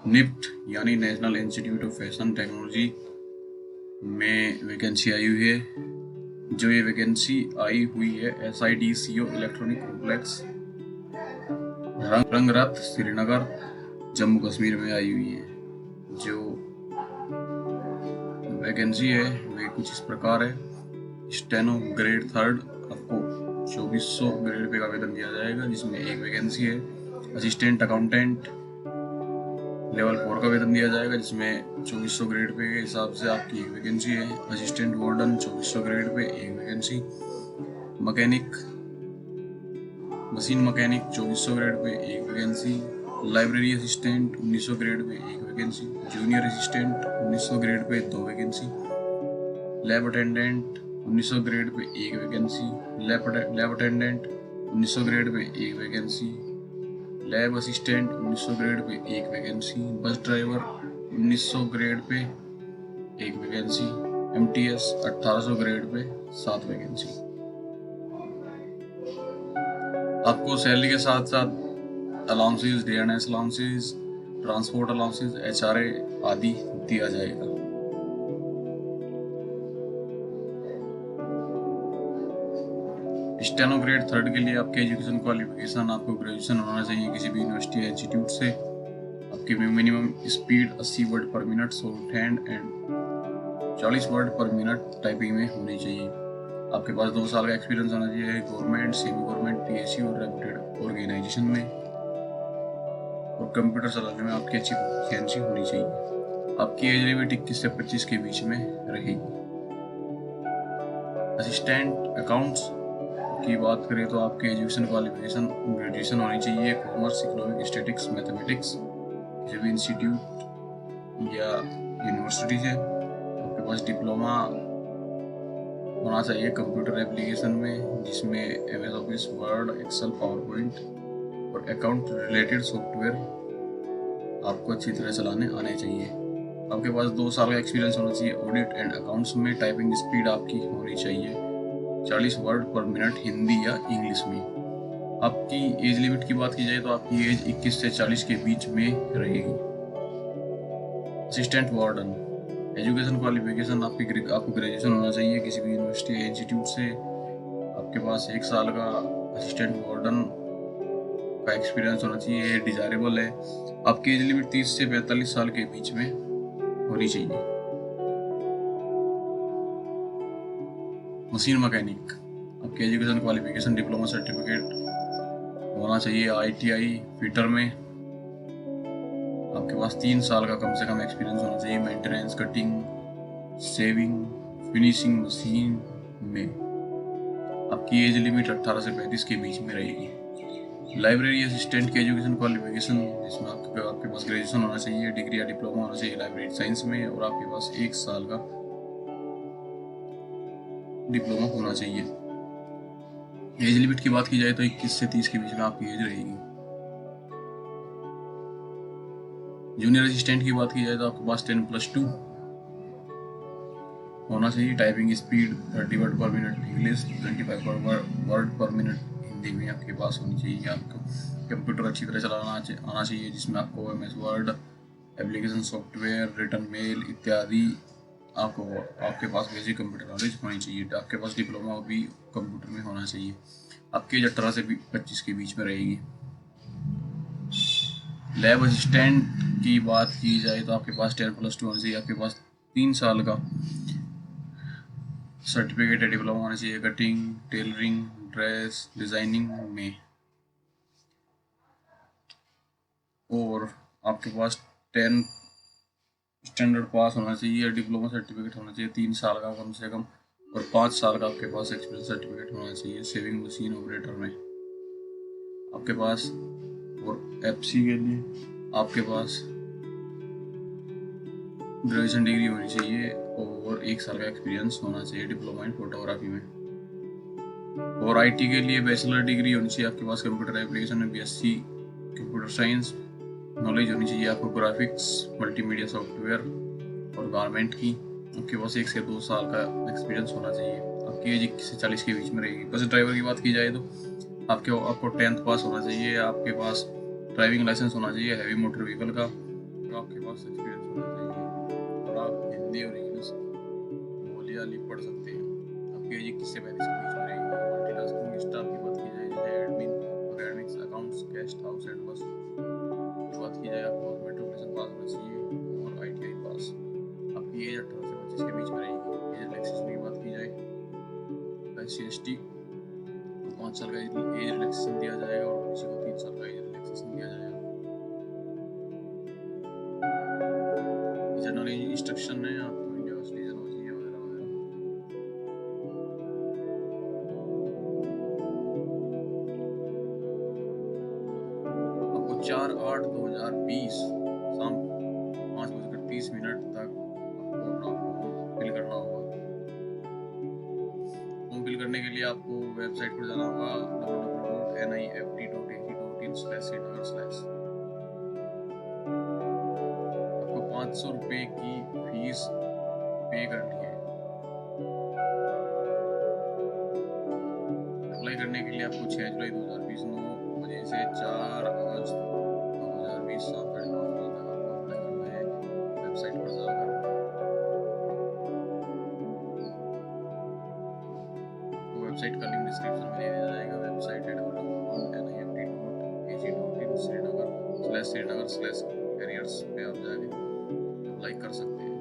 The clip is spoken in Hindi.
निफ्ट यानी national institute of fashion technology में वैकेंसी आई हुई है। जो ये वैकेंसी आई हुई है SIDCO electronic complex Rangreth Srinagar Jammu Kashmir में आई हुई है। जो वैकेंसी है वे कुछ इस प्रकार है। स्टेनो ग्रेड 3 आपको 2400 ग्रेड पे का वेतन दिया जाएगा, जिसमें एक वैकेंसी है। असिस्टेंट अकाउंटेंट लेवल 4 का वेतन दिया जाएगा, जिसमें 2400 ग्रेड पे के हिसाब से आपकी एक वैकेंसी है। असिस्टेंट वार्डन 2400 ग्रेड पे एक vacancy. Mechanic machine mechanic 2400 grade pay एक vacancy. Library assistant 1900 grade pay एक vacancy. Junior assistant 1900 grade pay 2 vacancy. Lab attendant 1900 grade pay एक vacancy. Lab attendant 1900 grade pay एक vacancy. Lab assistant 1900 grade pay एक vacancy. Bus driver 1900 grade pay एक vacancy. MTS 1800 grade pay 7 vacancy. आपको सैलरी के साथ साथ allowances, dearness allowances, transport allowances, HRA आदि दिया जाएगा। स्टेनो ग्रेड 3 के लिए आपके एजुकेशन क्वालिफिकेशन, आपको ग्रेजुएशन होना चाहिए किसी भी यूनिवर्सिटी या इंस्टीट्यूट से। आपकी मिनिमम स्पीड 80 वर्ड पर minute short hand and 40 word पर मिनट टाइपिंग में होनी चाहिए। आपके पास 2 साल का एक्सपीरियंस होना चाहिए गवर्नमेंट, सेमी गवर्नमेंट, PSU और रेपुटेड ऑर्गेनाइजेशन में। और कंप्यूटर चलाने में आपकी अच्छी प्रोफिशिएंसी होनी चाहिए। आपकी एज लिमिट 21 से 25 के बीच में रहेगी। असिस्टेंट अकाउंट्स की बात करें तो आपके एजुकेशन क्वालिफिकेशन ग्रेजुएशन होनी चाहिए कॉमर्स, इकोनॉमिक, स्टैटिक्स, मैथमेटिक्स किसी भी इंस्टीट्यूट या यूनिवर्सिटी से। आपके पास डिप्लोमा होना चाहिए कंप्यूटर एप्लीकेशन में, जिसमें MS office, word, excel, power point और अकाउंट रिलेटेड सॉफ्टवेयर आपको अच्छी तरह चलाने आने चाहिए। आपके पास 2 साल का एक्सपीरियंस होना चाहिए ऑडिट एंड अकाउंट्स में। टाइपिंग स्पीड आपकी होनी चाहिए 40 वर्ड पर मिनट हिंदी या इंग्लिश में। आपकी एज लिमिट की बात की जाए तो आपकी एज 21 से 40 के बीच में रहेगी। असिस्टेंट वार्डन एजुकेशन क्वालिफिकेशन, आपको ग्रेजुएशन होना चाहिए किसी भी यूनिवर्सिटी या इंस्टीट्यूट से। आपके पास 1 साल का असिस्टेंट वार्डन का एक्सपीरियंस होना चाहिए, ये डिजायरेबल है। आपकी एज लिमिट 30 से 45 साल के बीच में होनी चाहिए। मशीन मैकेनिक, आपकी एजुकेशन क्वालिफिकेशन डिप्लोमा सर्टिफिकेट होना चाहिए ITI फिटर में। आपके पास 3 साल का कम से कम एक्सपीरियंस होना चाहिए maintenance, cutting, saving, finishing machine में। आपकी एज लिमिट 18 से 35 के बीच में रहेगी। लाइब्रेरी असिस्टेंट की एजुकेशन क्वालिफिकेशन, जिसमें आपके पास ग्रेजुएशन होना चाहिए, डिग्री या डिप्लोमा होना चाहिए लाइब्रेरी साइंस में, और आपके पास 1 साल का डिप्लोमा होना चाहिए। एज लिमिट की बात की जाए तो 21 से 30 के बीच में आपकी एज रहेगी। जूनियर असिस्टेंट की बात की जाए तो आपके पास 10+2 होना चाहिए। टाइपिंग स्पीड 30 वर्ड पर मिनट इंग्लिश, 25 वर्ड पर मिनट हिंदी में आपके पास होनी चाहिए। आपको कंप्यूटर अच्छी तरह चलाना आना चाहिए, जिसमें आपको MS word, application software, return mail इत्यादि आपके पास बेसिक कंप्यूटर नॉलेज होनी चाहिए। आपके पास डिप्लोमा भी कंप्यूटर में होना चाहिए। आपकी एज 18 से 25 के बीच में रहेगी। लैब असिस्टेंट की बात की जाए तो आपके पास 10+2 होना चाहिए। आपके पास 3 साल का सर्टिफिकेट है, डिप्लोमा होना चाहिए कटिंग, टेलरिंग, ड्रेस डिजाइनिंग में। और आपके पास 10 स्टैंडर्ड पास होना चाहिए, डिप्लोमा सर्टिफिकेट होना चाहिए 3 साल का कम से कम, और 5 साल का आपके पास एक्सपीरियंस सर्टिफिकेट होना चाहिए सेविंग मशीन ऑपरेटर में। आपके पास और FC के लिए आपके पास ग्रेजुएशन डिग्री होनी चाहिए और 1 साल का एक्सपीरियंस होना चाहिए डिप्लोमा इन फोटोग्राफी में। और IT के लिए बैचलर डिग्री होनी चाहिए आपके पास कंप्यूटर एप्लीकेशन में, BSc कंप्यूटर साइंस नॉलेज होनी चाहिए आपको, ग्राफिक्स, मल्टीमीडिया सॉफ्टवेयर और गारमेंट की। आपके पास 1 से 2 साल का एक्सपीरियंस होना चाहिए। आपकी एज 21 से 40 के बीच में रहेगी। बस ड्राइवर की बात की जाए तो आपको 10th पास होना चाहिए। आपके पास ड्राइविंग लाइसेंस होना चाहिए हैवी मोटर व्हीकल का, तो आपके पास एक्सपीरियंस होना चाहिए और आप हिंदी और इंग्लिश बोली या लिख पढ़ सकते हैं। आपकी एज 21 से 35 के बीच में रहेगी। मल्टीटास्किंग स्टाफ की बात की जाए जैसे admin, academics, accounts, guest house and बस की बात की जाए, आपको मेट्रिकुलेशन पास होना चाहिए और ITI पास। आपकी एज 18 से 25 के बीच में रहेगी। एज रिलैक्सेशन की बात की जाए SC/ST को 5 साल का एज रिलैक्सेशन दिया जाएगा और OBC को 3 साल का एज रिलैक्सेशन दिया जाएगा। जनरल इंस्ट्रक्शन है, आपको इंडिया का सिटीजन होना चाहिए वगैरह वगैरह। आपको 4/8/2020 शाम 5:30 तक आपको अपना फॉर्म फिल करना होगा। फॉर्म फिल करने के लिए आपको वेबसाइट पर जाना होगा www.nifd.ac.in/srinagar/। आपको 500 रुपये की फीस पे करनी है। अप्लाई करने के लिए आपको 6 जुलाई 2020 9 बजे से 4 अगस्त 2020 शाम 5:30 बजे तक आपको अप्लाई करना है वेबसाइट पर जाकर। आपको वेबसाइट का लिंक डिस्क्रिप्शन में दे दिया जाएगा। वेबसाइट है www.nifd.ac.in/srinagar/careers पे आप जाके अप्लाई कर सकते हैं।